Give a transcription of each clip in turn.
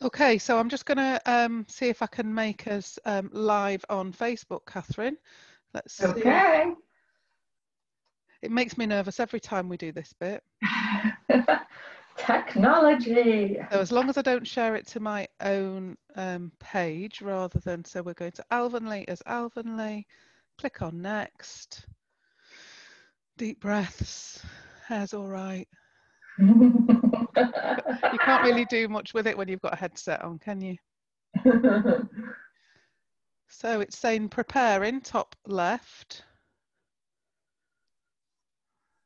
Okay, so I'm just going to see if I can make us live on Facebook, Catherine. Let's see. Okay. It makes me nervous every time we do this bit. Technology. So as long as I don't share it to my own page rather than, so we're going to Alvanley as Alvanley, click on next, deep breaths, hair's all right. You can't really do much with it when you've got a headset on, can you? So it's saying preparing, top left.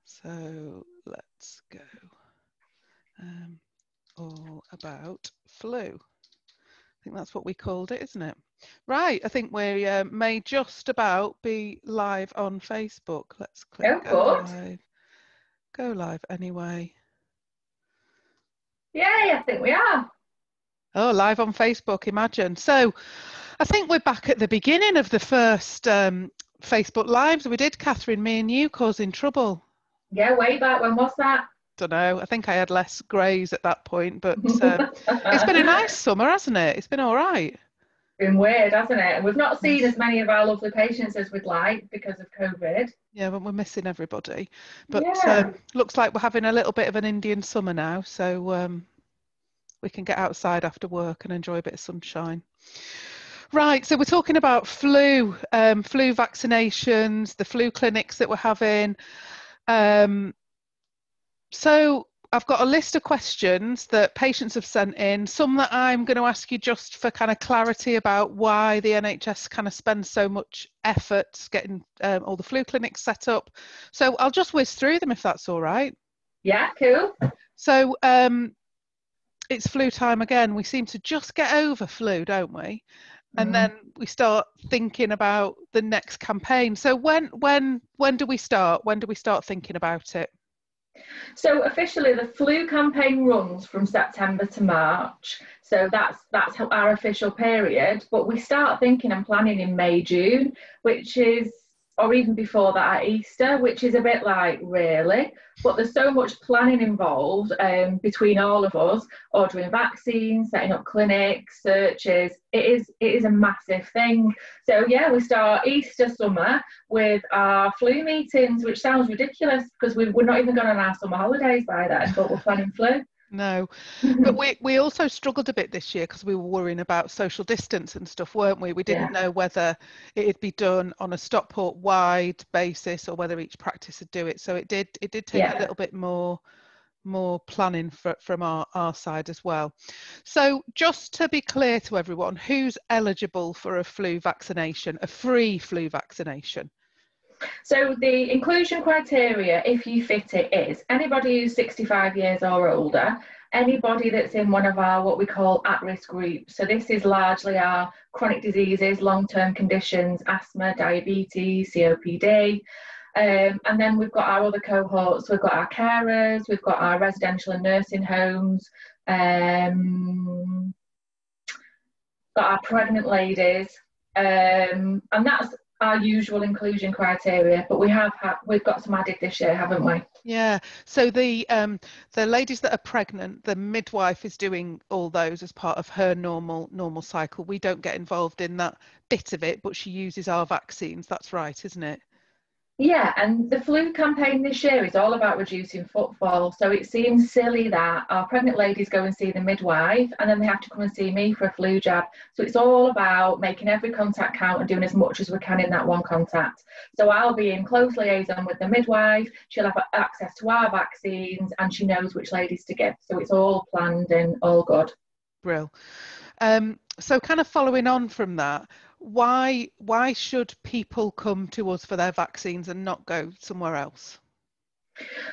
So let's go. All about flu. I think that's what we called it, isn't it? Right, I think we may just about be live on Facebook. Let's click go live. Go live anyway. Yay, I think we are. Oh, live on Facebook, imagine. So I think we're back at the beginning of the first Facebook Lives we did, Catherine, me and you causing trouble. Yeah, way back. When was that? Don't know. I think I had less greys at that point, but it's been a nice summer, hasn't it? It's been all right. Been weird, hasn't it? And we've not seen as many of our lovely patients as we'd like because of COVID. Yeah, but we're missing everybody. But looks like we're having a little bit of an Indian summer now, so we can get outside after work and enjoy a bit of sunshine. Right, so we're talking about flu, flu vaccinations, the flu clinics that we're having. So I've got a list of questions that patients have sent in, some that I'm going to ask you just for kind of clarity about why the NHS kind of spends so much effort getting all the flu clinics set up. So I'll just whiz through them if that's all right. Yeah, cool. So it's flu time again. We seem to just get over flu, don't we? And then we start thinking about the next campaign. So when do we start? When do we start thinking about it? So officially the flu campaign runs from September to March. So that's our official period. But we start thinking and planning in May, June, which is, or even before that at Easter, which is a bit like, really? But there's so much planning involved between all of us, ordering vaccines, setting up clinics, searches. It is a massive thing. So yeah, we start Easter summer with our flu meetings, which sounds ridiculous because we're not even going on our summer holidays by then, but we're planning flu. No, but we also struggled a bit this year because we were worrying about social distance and stuff, weren't we? We didn't know whether it'd be done on a Stockport wide basis or whether each practice would do it. So it did take a little bit more planning from our side as well. So just to be clear to everyone, who's eligible for a flu vaccination, a free flu vaccination? So the inclusion criteria, if you fit it, is anybody who's 65 years or older, anybody that's in one of our what we call at-risk groups. So this is largely our chronic diseases, long-term conditions, asthma, diabetes, COPD. And then we've got our other cohorts. We've got our carers, we've got our residential and nursing homes, got our pregnant ladies, and that's our usual inclusion criteria, but we've got some added this year, haven't we? Yeah. So the ladies that are pregnant, the midwife is doing all those as part of her normal cycle. We don't get involved in that bit of it, but she uses our vaccines. That's right, isn't it? Yeah, and the flu campaign this year is all about reducing footfall. So it seems silly that our pregnant ladies go and see the midwife and then they have to come and see me for a flu jab. So it's all about making every contact count and doing as much as we can in that one contact. So I'll be in close liaison with the midwife. She'll have access to our vaccines and she knows which ladies to give. So it's all planned and all good. Brill. So kind of following on from that, why should people come to us for their vaccines and not go somewhere else?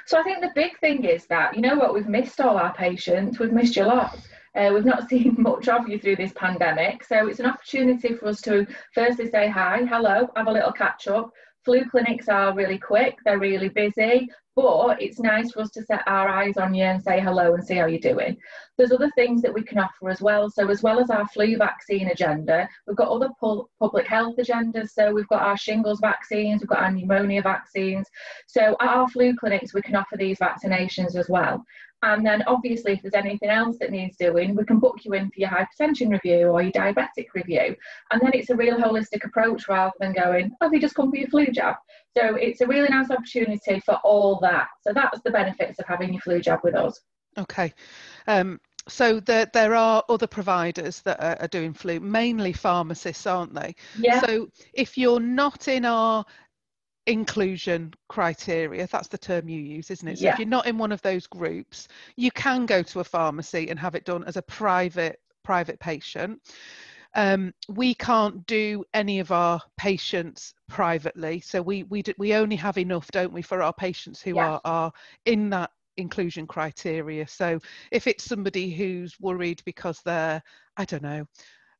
So I think the big thing is that, you know what, we've missed all our patients, we've missed you lots. We've not seen much of you through this pandemic. So it's an opportunity for us to firstly say hi, hello, have a little catch up. Flu clinics are really quick, they're really busy, but it's nice for us to set our eyes on you and say hello and see how you're doing. There's other things that we can offer as well. So as well as our flu vaccine agenda, we've got other public health agendas. So we've got our shingles vaccines, we've got our pneumonia vaccines. So at our flu clinics, we can offer these vaccinations as well. And then obviously if there's anything else that needs doing, we can book you in for your hypertension review or your diabetic review. And then it's a real holistic approach rather than going, oh, have you just come for your flu jab? So it's a really nice opportunity for all that. So that's the benefits of having your flu jab with us. Okay. So there are other providers that are doing flu, mainly pharmacists, aren't they? Yeah. So if you're not in our inclusion criteria, that's the term you use, isn't it? So Yeah. if you're not in one of those groups, you can go to a pharmacy and have it done as a private patient. We can't do any of our patients privately, so we only have enough, don't we, for our patients who are in that inclusion criteria. So if it's somebody who's worried because they're, I don't know,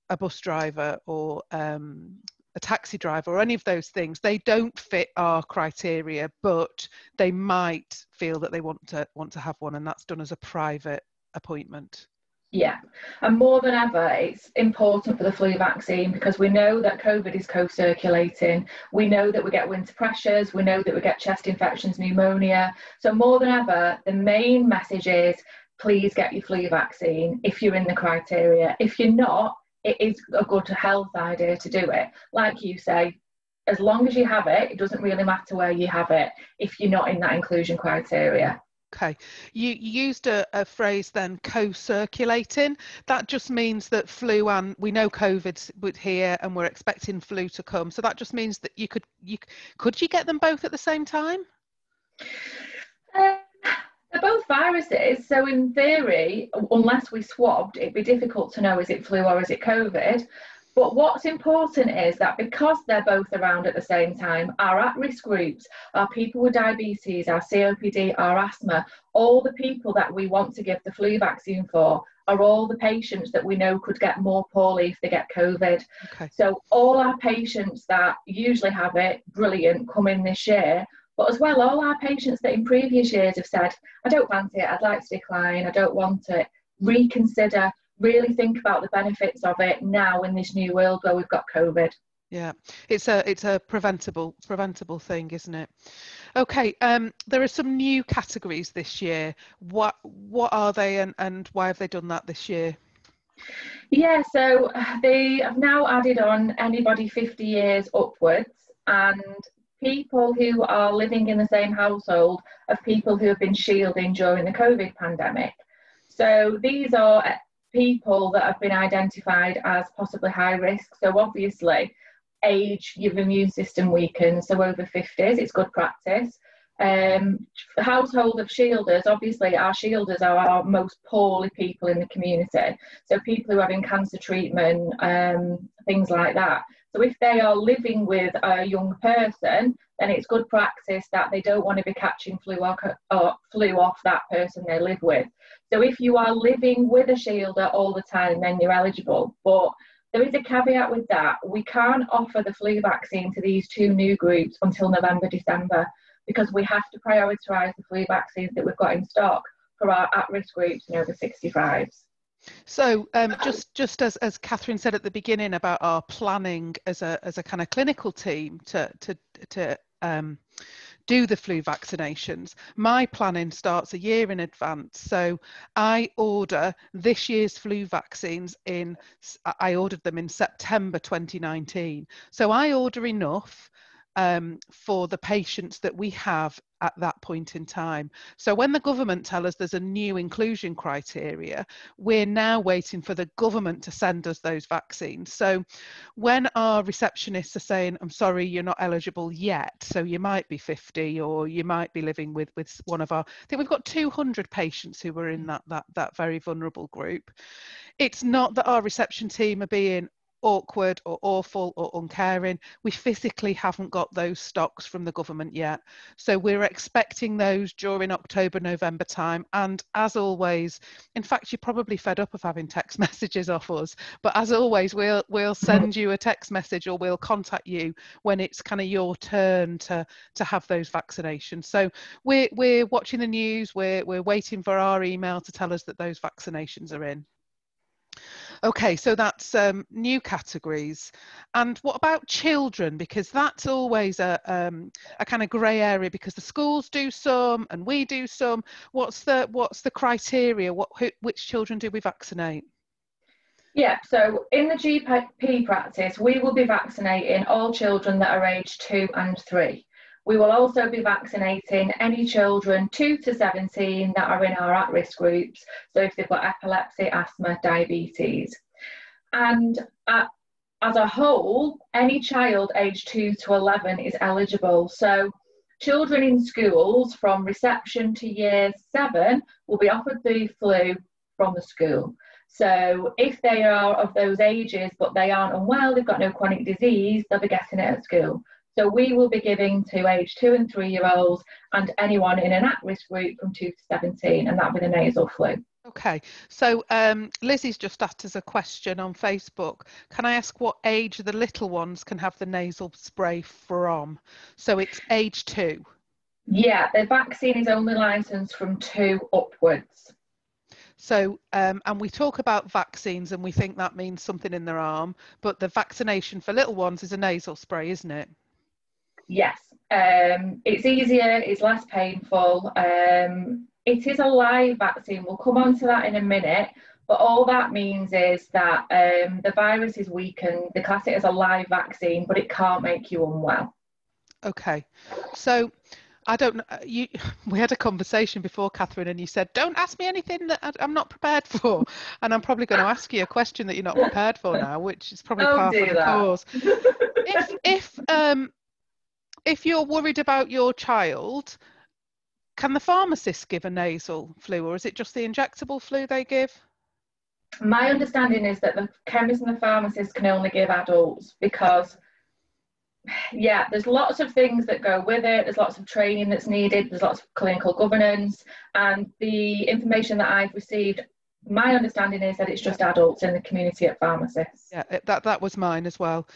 a bus driver or a taxi driver or any of those things, they don't fit our criteria, but they might feel that they want to have one, and that's done as a private appointment. Yeah, and more than ever, it's important for the flu vaccine because we know that COVID is co-circulating. We know that we get winter pressures. We know that we get chest infections, pneumonia. So more than ever, the main message is please get your flu vaccine if you're in the criteria. If you're not, it is a good health idea to do it. Like you say, as long as you have it, it doesn't really matter where you have it if you're not in that inclusion criteria. Okay, you used a phrase then, co-circulating. That just means that flu, and we know COVID's here and we're expecting flu to come. So that just means that could you get them both at the same time? They're both viruses, so in theory, unless we swabbed, it'd be difficult to know is it flu or is it COVID. But what's important is that because they're both around at the same time, our at-risk groups are people with diabetes, our COPD, our asthma, all the people that we want to give the flu vaccine for are all the patients that we know could get more poorly if they get COVID. Okay. So all our patients that usually have it, brilliant, come in this year. But as well, all our patients that in previous years have said, I don't fancy it, I'd like to decline, I don't want it, reconsider, really think about the benefits of it now in this new world where we've got COVID. Yeah, it's a preventable thing, isn't it? Okay, there are some new categories this year. What are they, and why have they done that this year? Yeah, so they have now added on anybody 50 years upwards and people who are living in the same household of people who have been shielding during the COVID pandemic. So these are people that have been identified as possibly high risk. So obviously age, your immune system weakens, so over 50s, it's good practice. Household of shielders, obviously our shielders are our most poorly people in the community, so people who are having cancer treatment, things like that. So if they are living with a young person, then it's good practice that they don't want to be catching flu off that person they live with. So if you are living with a shielder all the time, then you're eligible. But there is a caveat with that. We can't offer the flu vaccine to these two new groups until November, December, because we have to prioritise the flu vaccines that we've got in stock for our at-risk groups and over 65s. So just as Katherine said at the beginning about our planning as a kind of clinical team to do the flu vaccinations, my planning starts a year in advance. So I order this year's flu vaccines I ordered them in September 2019. So I order enough for the patients that we have at that point in time. So when the government tell us there's a new inclusion criteria, we're now waiting for the government to send us those vaccines. So when our receptionists are saying, I'm sorry, you're not eligible yet, so you might be 50 or you might be living with one of our, I think we've got 200 patients who were in that very vulnerable group. It's not that our reception team are being awkward or awful or uncaring. We physically haven't got those stocks from the government yet, so we're expecting those during October, November time. And as always, in fact, you're probably fed up of having text messages off us, but as always, we'll send you a text message or we'll contact you when it's kind of your turn to have those vaccinations. So we're watching the news, we're waiting for our email to tell us that those vaccinations are in. Okay, so that's new categories. And what about children? Because that's always a kind of grey area, because the schools do some and we do some. What's the criteria? Which children do we vaccinate? Yeah, so in the GP practice, we will be vaccinating all children that are aged 2 and 3. We will also be vaccinating any children 2 to 17 that are in our at-risk groups, so if they've got epilepsy, asthma, diabetes. And as a whole, any child aged 2 to 11 is eligible. So children in schools from reception to year 7 will be offered the flu from the school. So if they are of those ages but they aren't unwell, they've got no chronic disease, they'll be getting it at school. So we will be giving to age 2 and 3-year-olds and anyone in an at-risk group from 2 to 17, and that'll be the nasal flu. Okay, so Lizzie's just asked us a question on Facebook. Can I ask what age the little ones can have the nasal spray from? So it's age 2. Yeah, the vaccine is only licensed from 2 upwards. So, and we talk about vaccines and we think that means something in their arm, but the vaccination for little ones is a nasal spray, isn't it? Yes, it's easier, it's less painful. It is a live vaccine. We'll come on to that in a minute, but all that means is that the virus is weakened. They class it as a live vaccine, but it can't make you unwell. Okay, so I don't know. We had a conversation before, Catherine, and you said, don't ask me anything that I'm not prepared for. And I'm probably going to ask you a question that you're not prepared for now, which is probably par for the course. If you're worried about your child, can the pharmacist give a nasal flu, or is it just the injectable flu they give? My understanding is that the chemist and the pharmacist can only give adults because, yeah, there's lots of things that go with it. There's lots of training that's needed. There's lots of clinical governance. And the information that I've received, my understanding is that it's just adults in the community at pharmacists. Yeah, that was mine as well.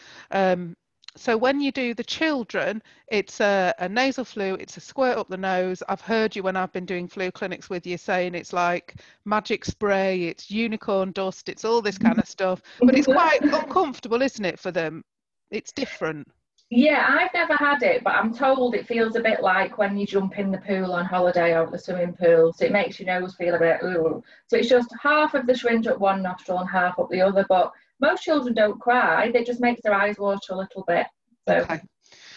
So when you do the children, it's a nasal flu, it's a squirt up the nose. I've heard you when I've been doing flu clinics with you saying it's like magic spray, it's unicorn dust, it's all this kind of stuff. But it's quite uncomfortable, isn't it, for them? It's different. Yeah, I've never had it, but I'm told it feels a bit like when you jump in the pool on holiday or at the swimming pool. So it makes your nose feel a bit, ooh. So it's just half of the syringe up one nostril and half up the other. But most children don't cry. It just makes their eyes water a little bit. So okay.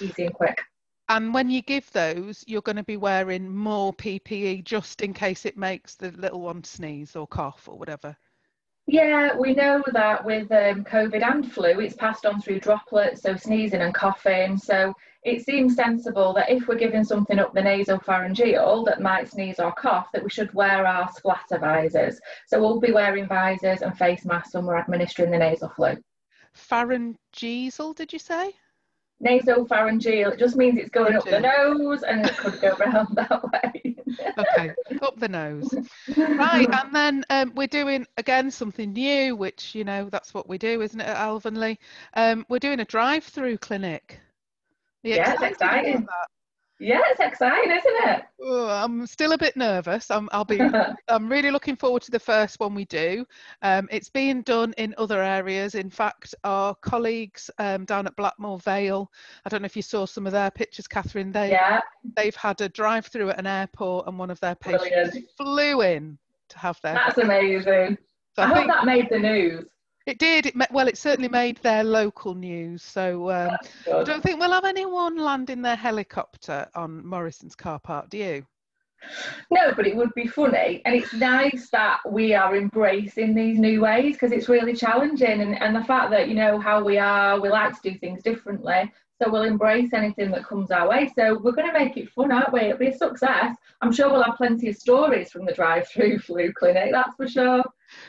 Easy and quick. And when you give those, you're going to be wearing more PPE just in case it makes the little one sneeze or cough or whatever. Yeah, we know that with COVID and flu, it's passed on through droplets, so sneezing and coughing. So it seems sensible that if we're giving something up the nasopharyngeal that might sneeze or cough, that we should wear our splatter visors. So we'll be wearing visors and face masks when we're administering the nasal flu. Pharyngeal, did you say? Nasopharyngeal, it just means it's going up the nose and it could go around that way. Okay, up the nose. Right, and then we're doing, again, something new, which, you know, that's what we do, isn't it, at Alvanley? We're doing a drive-through clinic. Yeah, it's exciting. Yeah, it's exciting, isn't it? Oh, I'm still a bit nervous. I'm really looking forward to the first one we do. It's being done in other areas. In fact, our colleagues down at Blackmore Vale, I don't know if you saw some of their pictures, Catherine. They've had a drive-through at an airport, and one of their patients flew in to have their. That's amazing. So I hope that made the news. It did. It certainly made their local news. So I don't think we'll have anyone landing their helicopter on Morrison's car park, do you? No, but it would be funny. And it's nice that we are embracing these new ways because it's really challenging. And the fact that, you know, how we are, we like to do things differently. So we'll embrace anything that comes our way. So we're going to make it fun, aren't we? It'll be a success. I'm sure we'll have plenty of stories from the drive-through flu clinic, that's for sure.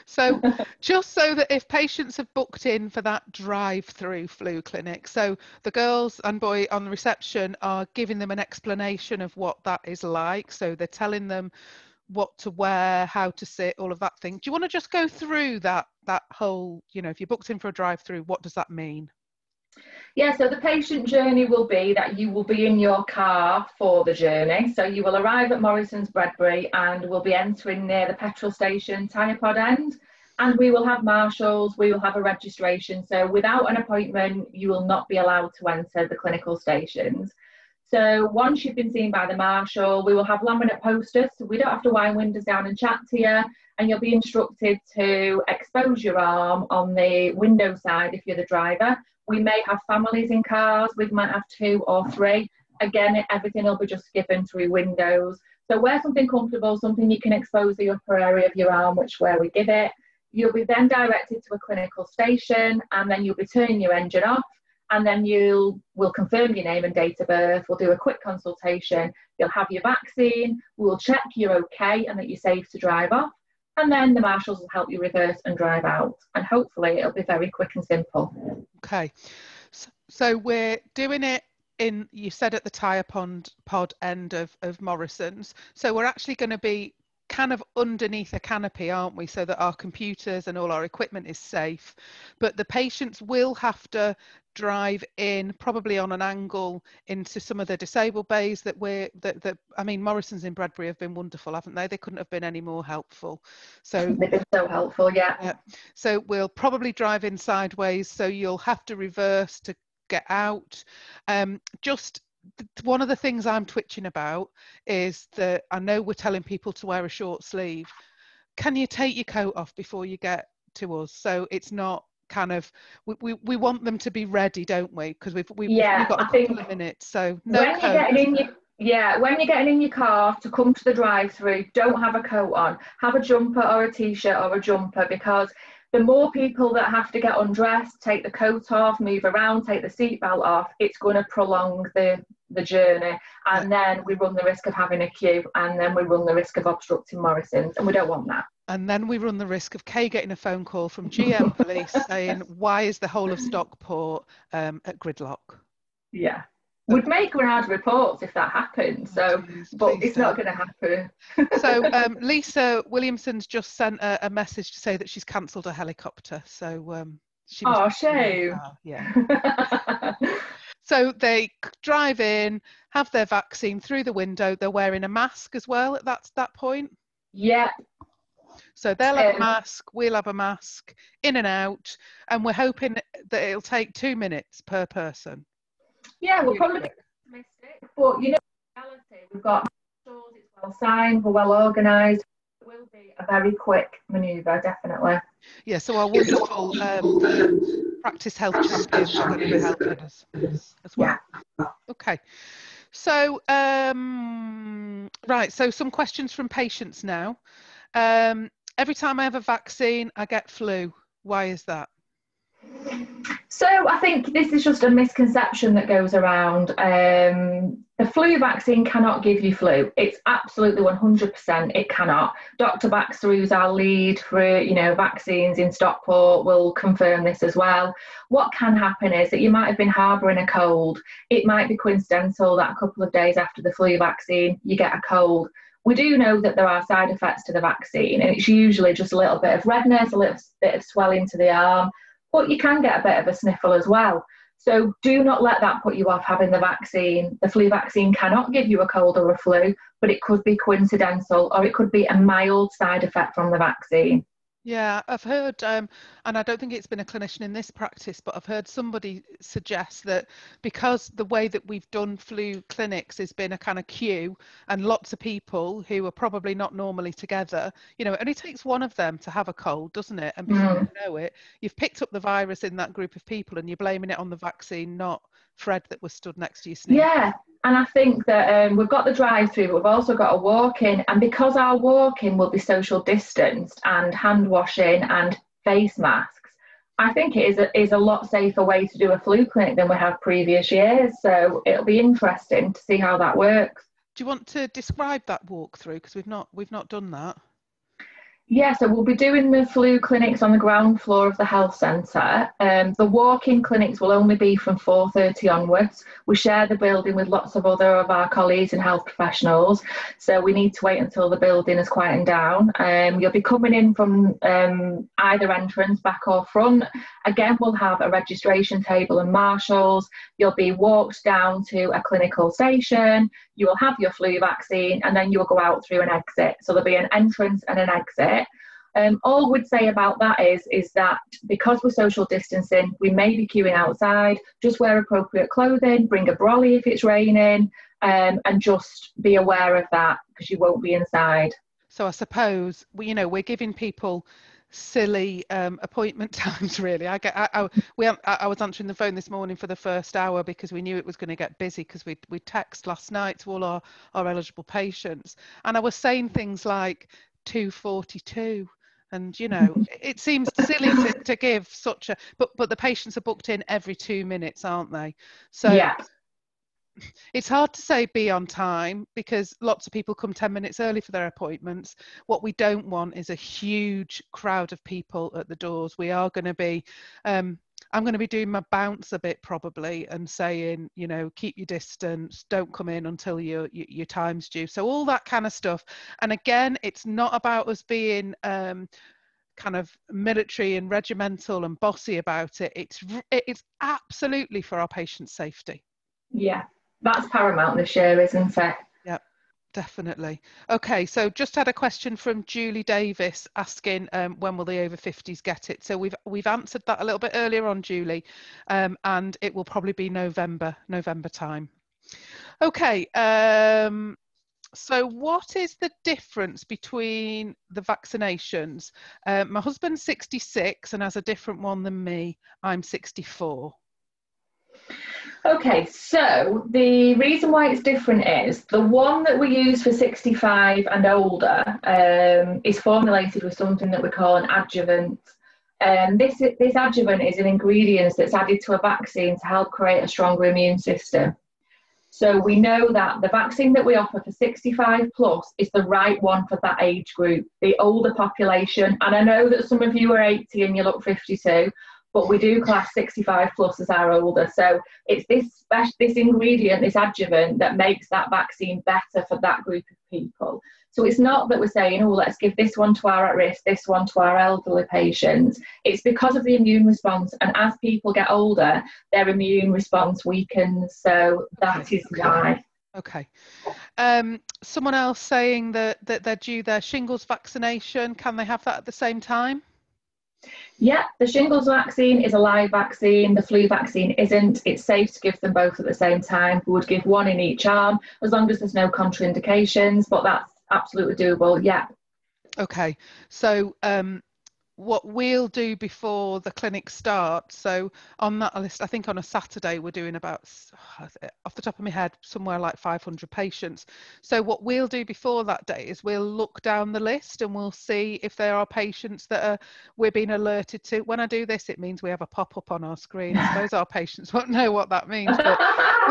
So just so that if patients have booked in for that drive-through flu clinic, so the girls and boy on the reception are giving them an explanation of what that is like. So they're telling them what to wear, how to sit, all of that thing. Do you want to just go through that whole, you know, if you're booked in for a drive-through, what does that mean? Yeah, so the patient journey will be that you will be in your car for the journey. So you will arrive at Morrison's Bredbury and will be entering near the petrol station tyre pod end. And we will have marshals, we will have a registration. So without an appointment, you will not be allowed to enter the clinical stations. So once you've been seen by the marshal, we will have laminate posters, so we don't have to wind windows down and chat to you, and you'll be instructed to expose your arm on the window side if you're the driver. We may have families in cars, we might have 2 or 3. Again, everything will be just given through windows. So wear something comfortable, something you can expose the upper area of your arm, which where we give it. You'll be then directed to a clinical station, and then you'll be turning your engine off, and then we'll confirm your name and date of birth. We'll do a quick consultation. You'll have your vaccine. We'll check you're okay and that you're safe to drive off. And then the marshals will help you reverse and drive out. And hopefully it'll be very quick and simple. Okay. So we're doing it in, you said at the tyre pod end of Morrison's. So we're actually going to be kind of underneath a canopy, aren't we, so that our computers and all our equipment is safe, but the patients will have to drive in probably on an angle into some of the disabled bays that I mean, Morrison's in Bradbury have been wonderful, haven't they? They couldn't have been any more helpful. So they've been so helpful. Yeah. So we'll probably drive in sideways, so you'll have to reverse to get out. Just one of the things I'm twitching about is that I know we're telling people to wear a short sleeve. Can you take your coat off before you get to us? So it's not kind of, we want them to be ready, don't we? Because we've got a couple of minutes. So no when coat. When you're getting in your car to come to the drive-through, don't have a coat on. Have a jumper or a t-shirt or a jumper, because the more people that have to get undressed, take the coat off, move around, take the seatbelt off, it's going to prolong the journey, and then we run the risk of having a queue, and then we run the risk of obstructing Morrison's, and we don't want that. And then we run the risk of Kay getting a phone call from GM police saying, why is the whole of Stockport at gridlock? Yeah. We'd make hard reports if that happened, so, but it's not going to happen. So Lisa Williamson's just sent a message to say that she's cancelled a helicopter. So she must shame. Yeah. So they drive in, have their vaccine through the window. They're wearing a mask as well at that point. Yeah. So they'll have a mask, we'll have a mask, in and out, and we're hoping that it'll take 2 minutes per person. Yeah, we'll probably be optimistic, but you know, in reality, we've got stores, it's well signed, we're well organised. It will be a very quick manoeuvre, definitely. Yeah, so our wonderful practice health champions are going to be helping us as well. Yeah. Okay, so right, so some questions from patients now. Every time I have a vaccine, I get flu. Why is that? So I think this is just a misconception that goes around. The flu vaccine cannot give you flu. It's absolutely 100%. It cannot. Dr. Baxter, who's our lead for vaccines in Stockport, will confirm this as well. What can happen is that you might have been harbouring a cold. It might be coincidental that a couple of days after the flu vaccine, you get a cold. We do know that there are side effects to the vaccine, and it's usually just a little bit of redness, a little bit of swelling to the arm, but you can get a bit of a sniffle as well. So do not let that put you off having the vaccine. The flu vaccine cannot give you a cold or a flu, but it could be coincidental, or it could be a mild side effect from the vaccine. Yeah, I've heard, and I don't think it's been a clinician in this practice, but I've heard somebody suggest that because the way that we've done flu clinics has been a kind of queue, and lots of people who are probably not normally together, it only takes one of them to have a cold, doesn't it? And before you know it, you've picked up the virus in that group of people, and you're blaming it on the vaccine, not Fred that was stood next to you sneezing. Yeah. And I think that we've got the drive-through, but we've also got a walk-in. And because our walk-in will be social distanced and hand washing and face masks, I think it is a lot safer way to do a flu clinic than we have previous years. So it'll be interesting to see how that works. Do you want to describe that walkthrough? Because we've not done that. Yeah, so we'll be doing the flu clinics on the ground floor of the health centre. The walk-in clinics will only be from 4:30 onwards. We share the building with lots of other of our colleagues and health professionals, so we need to wait until the building is quieting down. You'll be coming in from either entrance, back or front. Again, we'll have a registration table and marshals. You'll be walked down to a clinical station. You will have your flu vaccine, and then you will go out through an exit. So there'll be an entrance and an exit. All we'd say about that is that because we're social distancing, we may be queuing outside. Just wear appropriate clothing, bring a brolly if it's raining, and just be aware of that because you won't be inside. So I suppose we're giving people silly appointment times. Really, I was answering the phone this morning for the first hour because we knew it was going to get busy because we text last night to all our eligible patients, and I was saying things like 2:42. And it seems silly to give such a, but the patients are booked in every 2 minutes, aren't they? So Yeah. It's hard to say be on time because lots of people come 10 minutes early for their appointments. What we don't want is a huge crowd of people at the doors. We are going to be, I'm going to be doing my bounce a bit probably and saying, keep your distance, don't come in until your time's due. So all that kind of stuff. And again, it's not about us being kind of military and regimental and bossy about it. It's absolutely for our patients' safety. Yeah, that's paramount this year, isn't it? Yeah, definitely. Okay, so just had a question from Julie Davis asking when will the over 50s get it? So we've answered that a little bit earlier on, Julie, and it will probably be November time. Okay, so what is the difference between the vaccinations? My husband's 66 and has a different one than me. I'm 64. Okay, so the reason why it's different is the one that we use for 65 and older is formulated with something that we call an adjuvant. This adjuvant is an ingredient that's added to a vaccine to help create a stronger immune system. So we know that the vaccine that we offer for 65 plus is the right one for that age group, the older population. And I know that some of you are 80 and you look 52, but we do class 65 plus as our older. So it's this ingredient, this adjuvant, that makes that vaccine better for that group of people. So it's not that we're saying, oh, let's give this one to our at risk, this one to our elderly patients. It's because of the immune response. And as people get older, their immune response weakens. So that is why. Okay. Someone else saying that they're due their shingles vaccination. Can they have that at the same time? Yeah, the shingles vaccine is a live vaccine. The flu vaccine isn't. It's safe to give them both at the same time. We would give one in each arm as long as there's no contraindications, but that's absolutely doable. Yeah. Okay. So what we'll do before the clinic starts, so on that list, I think on a Saturday we're doing about, off the top of my head, somewhere like 500 patients. So what we'll do before that day is we'll look down the list and we'll see if there are patients that we're being alerted to. When I do this, it means we have a pop-up on our screen. I suppose our patients won't know what that means, but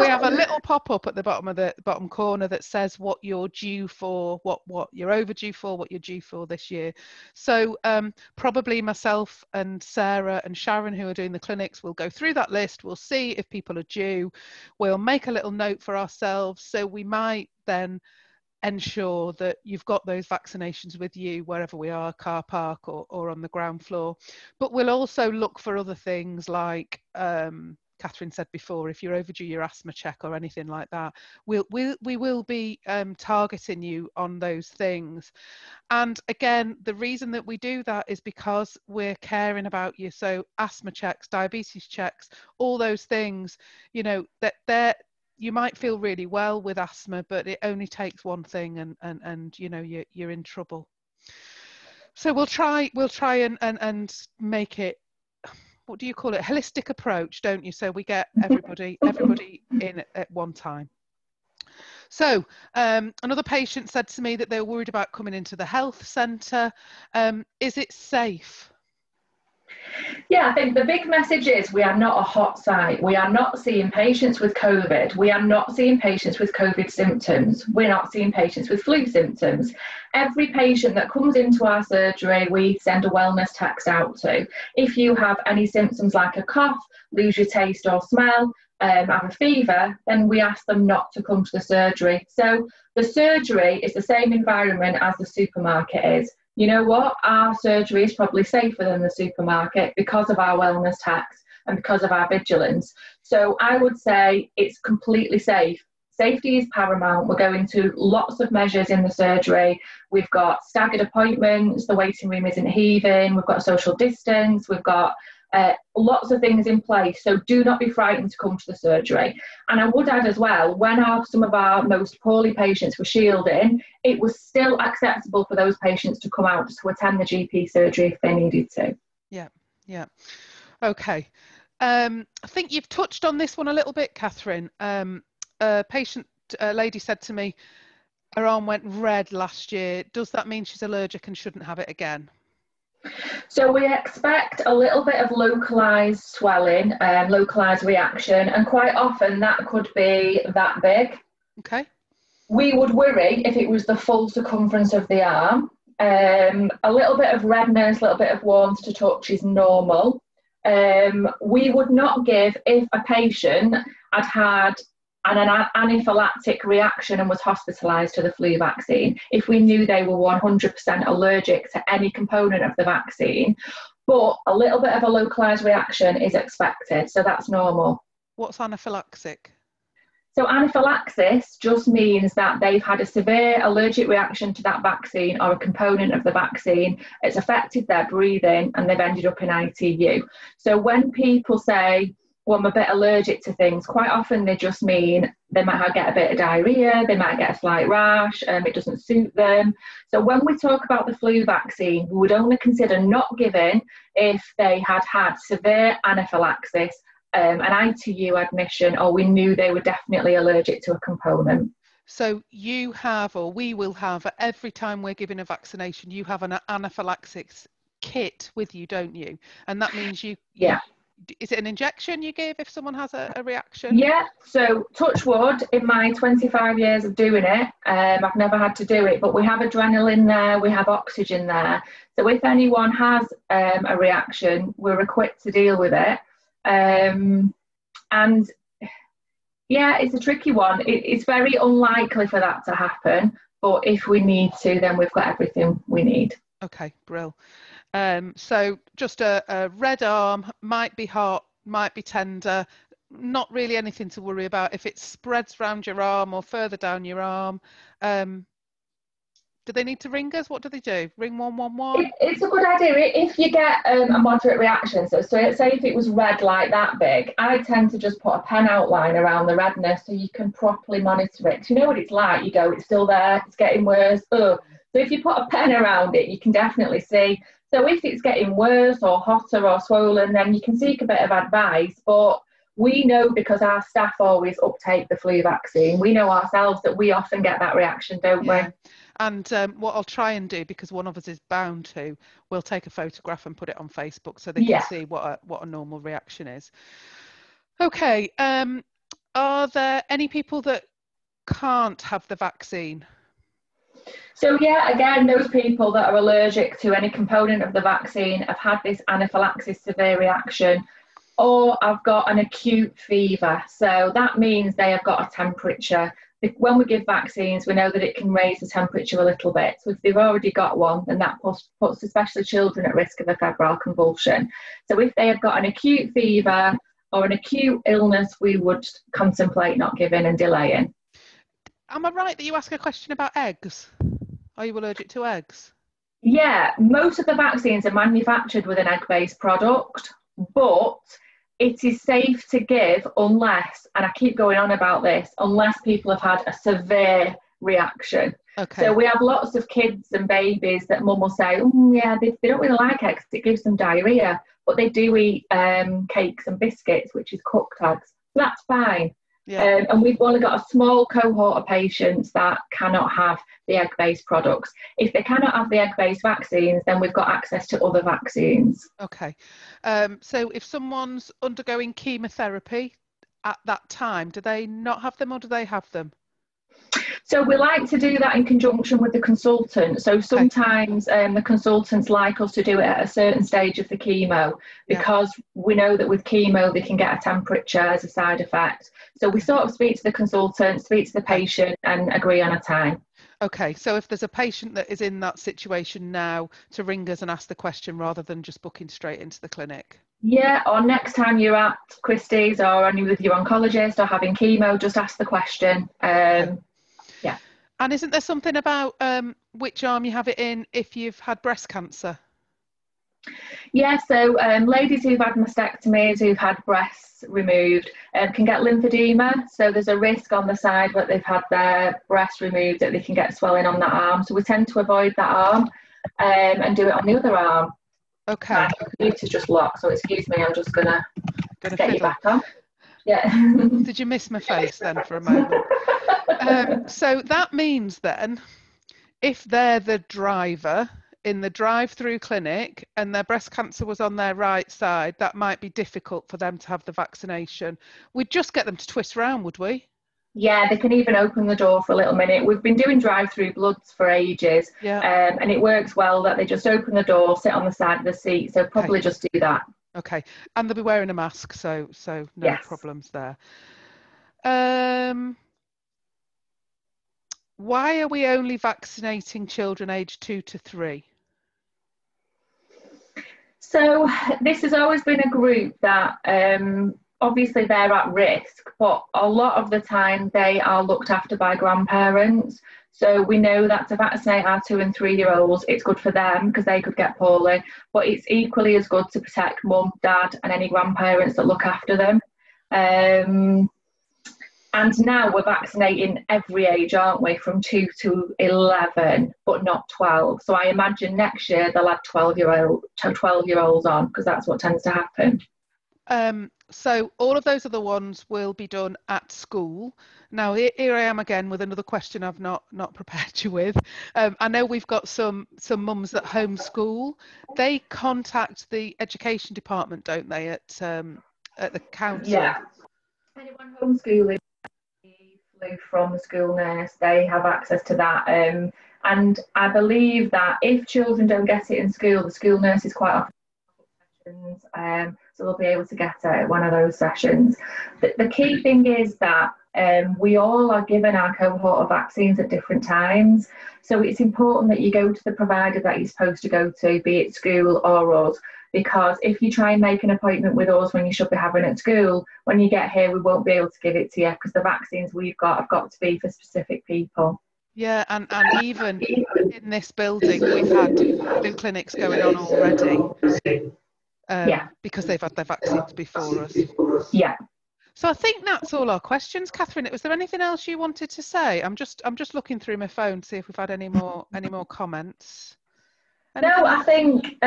we have a little pop-up at the bottom corner that says what you're due for, what you're overdue for, what you're due for this year. So probably myself and Sarah and Sharon, who are doing the clinics, will go through that list. We'll see if people are due. We'll make a little note for ourselves. So we might then ensure that you've got those vaccinations with you wherever we are, car park or on the ground floor. But we'll also look for other things like Katherine said before, if you're overdue your asthma check or anything like that, we will be targeting you on those things. And again, the reason that we do that is because we're caring about you. So asthma checks, diabetes checks, all those things, that you might feel really well with asthma, but it only takes one thing and you're in trouble. So we'll try and make it, what do you call it, holistic approach, don't you? So we get everybody in at one time. So another patient said to me that they were worried about coming into the health centre. Is it safe? Yeah, I think the big message is we are not a hot site. We are not seeing patients with COVID. We are not seeing patients with COVID symptoms. We're not seeing patients with flu symptoms. Every patient that comes into our surgery, we send a wellness text out to. If you have any symptoms like a cough, lose your taste or smell, have a fever, then we ask them not to come to the surgery. So the surgery is the same environment as the supermarket is. You know what? Our surgery is probably safer than the supermarket because of our wellness tax and because of our vigilance. So I would say it's completely safe. Safety is paramount. We're going to lots of measures in the surgery. We've got staggered appointments, the waiting room isn't heaving, we've got social distance, we've got lots of things in place. So do not be frightened to come to the surgery. And I would add as well, when some of our most poorly patients were shielding, it was still acceptable for those patients to come out to attend the GP surgery if they needed to. Yeah, yeah. Okay. I think you've touched on this one a little bit, Catherine. A lady said to me, her arm went red last year. Does that mean she's allergic and shouldn't have it again? So we expect a little bit of localised swelling, localised reaction, and quite often that could be that big. Okay. We would worry if it was the full circumference of the arm. A little bit of redness, a little bit of warmth to touch is normal. We would not give, if a patient had an anaphylactic reaction and was hospitalised to the flu vaccine, if we knew they were 100% allergic to any component of the vaccine, but a little bit of a localised reaction is expected, so that's normal. What's anaphylaxis? So anaphylaxis just means that they've had a severe allergic reaction to that vaccine or a component of the vaccine. It's affected their breathing and they've ended up in ITU. So when people say, well, I'm a bit allergic to things, quite often they just mean they might get a bit of diarrhea, they might get a slight rash, it doesn't suit them. So when we talk about the flu vaccine, we would only consider not giving if they had severe anaphylaxis, an ITU admission, or we knew they were definitely allergic to a component. So you have, or we will have, every time we're giving a vaccination, you have an anaphylaxis kit with you, don't you? And that means yeah. Is it an injection you give if someone has a reaction? Yeah, so touch wood, in my 25 years of doing it, I've never had to do it, but we have adrenaline there, we have oxygen there. So if anyone has a reaction, we're equipped to deal with it. And yeah, it's a tricky one. It's very unlikely for that to happen, but if we need to, then we've got everything we need. Okay, brill. So just a red arm, might be hot, might be tender, not really anything to worry about. If it spreads around your arm or further down your arm, do they need to ring us? What do they do? Ring 111? It's a good idea. If you get a moderate reaction, so say if it was red like that big, I tend to just put a pen outline around the redness so you can properly monitor it. You know what it's like, you go, it's still there, it's getting worse. So if you put a pen around it, you can definitely see. So if it's getting worse or hotter or swollen, then you can seek a bit of advice. But we know, because our staff always uptake the flu vaccine, we know ourselves that we often get that reaction, don't we? And what I'll try and do, because one of us is bound to, we'll take a photograph and put it on Facebook so they can see what a normal reaction is. Okay, are there any people that can't have the vaccine? So yeah, again, those people that are allergic to any component of the vaccine have had this anaphylaxis severe reaction, or have got an acute fever. So that means they have got a temperature. When we give vaccines, we know that it can raise the temperature a little bit. So if they've already got one, then that puts especially children at risk of a febrile convulsion. So if they have got an acute fever or an acute illness, we would contemplate not giving and delaying. Am I right that you ask a question about eggs? Are you allergic to eggs? Yeah, most of the vaccines are manufactured with an egg-based product, but it is safe to give unless, and I keep going on about this, unless people have had a severe reaction. Okay. So we have lots of kids and babies that mum will say, yeah, they don't really like eggs, it gives them diarrhea, but they do eat cakes and biscuits, which is cooked eggs. That's fine. Yeah. And we've only got a small cohort of patients that cannot have the egg-based products. If they cannot have the egg-based vaccines, then we've got access to other vaccines. Okay. So if someone's undergoing chemotherapy at that time, do they not have them or do they have them? So we like to do that in conjunction with the consultant. So sometimes the consultants like us to do it at a certain stage of the chemo, because we know that with chemo they can get a temperature as a side effect. So we sort of speak to the consultant, speak to the patient and agree on a time. Okay, so if there's a patient that is in that situation now, to ring us and ask the question rather than just booking straight into the clinic. Yeah, or next time you're at Christie's or any with your oncologist or having chemo, just ask the question. Okay. Yeah. And isn't there something about which arm you have it in if you've had breast cancer? Yeah, so ladies who've had mastectomies, who've had breasts removed, can get lymphedema. So there's a risk on the side that they've had their breast removed that they can get swelling on that arm. So we tend to avoid that arm and do it on the other arm. Okay. My computer's just locked, so excuse me, I'm just gonna get fiddle. you back on. Yeah. Did you miss my face then for a moment? So that means then, if they're the driver in the drive-through clinic and their breast cancer was on their right side, that might be difficult for them to have the vaccination. We'd just get them to twist round, would we? Yeah, they can even open the door for a little minute. We've been doing drive-through bloods for ages, and it works well that they just open the door, sit on the side of the seat. So probably just do that. Okay, and they'll be wearing a mask, so no problems there. Why are we only vaccinating children aged 2 to 3? So this has always been a group that obviously they're at risk, but a lot of the time they are looked after by grandparents. So we know that to vaccinate our 2 and 3 year olds, it's good for them because they could get poorly, but it's equally as good to protect mum, dad, and any grandparents that look after them. And now we're vaccinating every age, aren't we, from 2 to 11, but not 12. So I imagine next year they'll have 12-year-olds on, because that's what tends to happen. So all of those other ones will be done at school. Now here I am again with another question I've not prepared you with. I know we've got some mums that homeschool. They contact the education department, don't they, at the council? Yeah. Anyone homeschooling flu from the school nurse, they have access to that. And I believe that if children don't get it in school, the school nurse is quite often sessions, so they'll be able to get it at one of those sessions. The key thing is that we all are given our cohort of vaccines at different times. So it's important that you go to the provider that you're supposed to go to, be it school or us, because if you try and make an appointment with us when you should be having it at school, when you get here, we won't be able to give it to you because the vaccines we've got have got to be for specific people. Yeah, and even in this building, we've had flu clinics going on already because they've had their vaccines before us. Yeah. So I think that's all our questions, Catherine. Was there anything else you wanted to say? I'm just looking through my phone to see if we've had any more comments. No, I think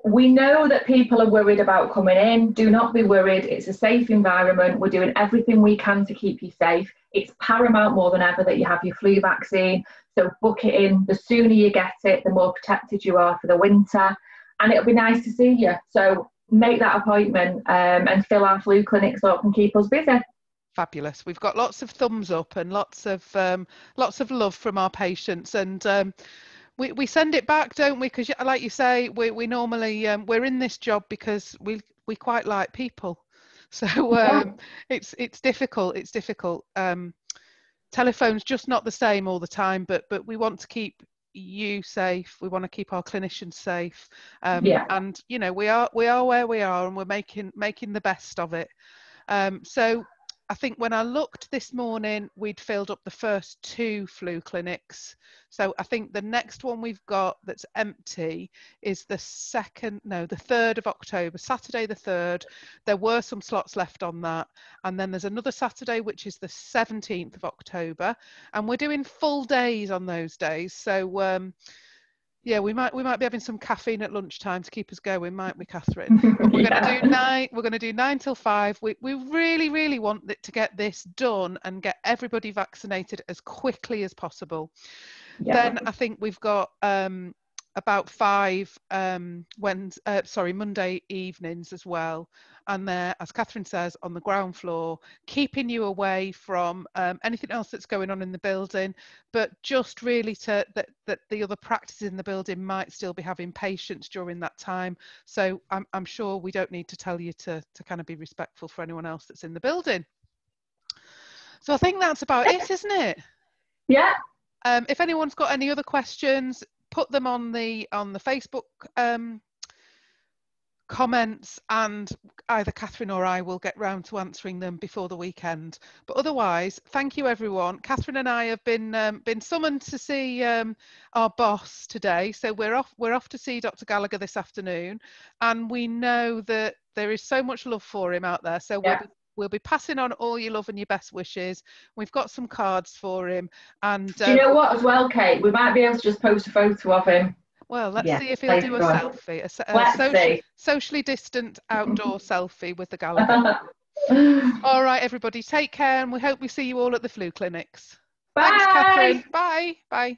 we know that people are worried about coming in. Do not be worried. It's a safe environment. We're doing everything we can to keep you safe. It's paramount more than ever that you have your flu vaccine. So book it in. The sooner you get it, the more protected you are for the winter. And it'll be nice to see you. So make that appointment and fill our flu clinics up and keep us busy. Fabulous. We've got lots of thumbs up and lots of love from our patients, and we send it back, don't we? Because like you say, we normally we're in this job because we quite like people. So it's difficult. It's difficult. Telephone's just not the same all the time, but we want to keep you safe. We want to keep our clinicians safe. And you know, we are where we are, and we're making the best of it. So I think when I looked this morning, we'd filled up the first 2 flu clinics. So I think the next one we've got that's empty is the 3rd of October, Saturday the 3rd. There were some slots left on that. And then there's another Saturday, which is the 17th of October. And we're doing full days on those days. So yeah, we might be having some caffeine at lunchtime to keep us going, might we, Catherine? But we're going to do 9. We're going to do 9 till 5. We really want to get this done and get everybody vaccinated as quickly as possible. Then I think we've got about 5 Monday evenings as well, and they're, as Catherine says, on the ground floor, keeping you away from anything else that's going on in the building, but just really that the other practices in the building might still be having patients during that time. So I'm sure we don't need to tell you to kind of be respectful for anyone else that's in the building. So I think that's about it, isn't it? Yeah. If anyone's got any other questions, put them on the Facebook comments, and either Katherine or I will get round to answering them before the weekend. But otherwise, thank you everyone. Katherine and I have been summoned to see our boss today, so we're off to see Dr. Gallagher this afternoon, and we know that there is so much love for him out there. So we'll be passing on all your love and your best wishes. We've got some cards for him, and do you know what as well, Kate? We might be able to just post a photo of him. Well, let's see if he'll do a selfie, a socially distant outdoor selfie with the Gallagher. All right, everybody, take care, and we hope we see you all at the flu clinics. Bye. Thanks, Katherine. Bye. Bye.